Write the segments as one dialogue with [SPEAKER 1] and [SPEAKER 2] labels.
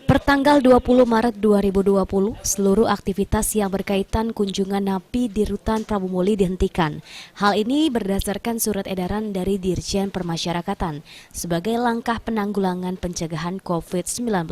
[SPEAKER 1] Pertanggal 20 Maret 2020, seluruh aktivitas yang berkaitan kunjungan napi di Rutan Prabu Muli dihentikan. Hal ini berdasarkan surat edaran dari Dirjen Permasyarakatan sebagai langkah penanggulangan pencegahan COVID-19.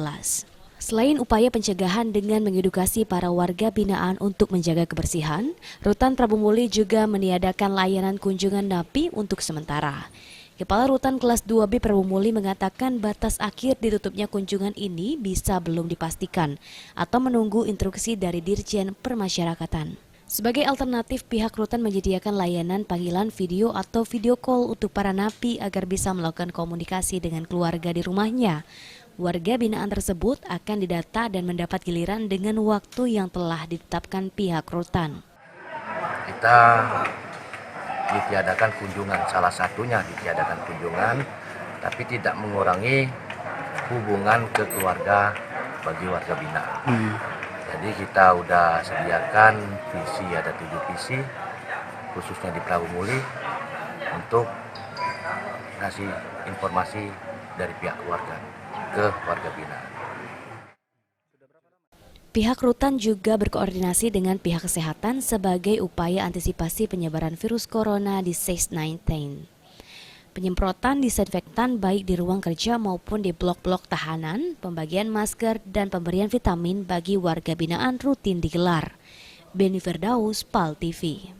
[SPEAKER 1] Selain upaya pencegahan dengan mengedukasi para warga binaan untuk menjaga kebersihan, Rutan Prabu Muli juga meniadakan layanan kunjungan napi untuk sementara. Kepala Rutan Kelas 2B Prabu Muli mengatakan batas akhir ditutupnya kunjungan ini bisa belum dipastikan atau menunggu instruksi dari Dirjen Permasyarakatan. Sebagai alternatif, pihak Rutan menyediakan layanan panggilan video atau video call untuk para napi agar bisa melakukan komunikasi dengan keluarga di rumahnya. Warga binaan tersebut akan didata dan mendapat giliran dengan waktu yang telah ditetapkan pihak Rutan.
[SPEAKER 2] Kita ditiadakan kunjungan, salah satunya ditiadakan kunjungan, tapi tidak mengurangi hubungan ke keluarga bagi warga binaan. Jadi kita udah sediakan visi, ada 7 visi, khususnya di Prabu Muli, untuk ngasih informasi dari pihak keluarga ke warga binaan.
[SPEAKER 1] Pihak Rutan juga berkoordinasi dengan pihak kesehatan sebagai upaya antisipasi penyebaran virus corona di SARS-19. Penyemprotan disinfektan baik di ruang kerja maupun di blok-blok tahanan, pembagian masker, dan pemberian vitamin bagi warga binaan rutin digelar. Beni Firdaus, PAL TV.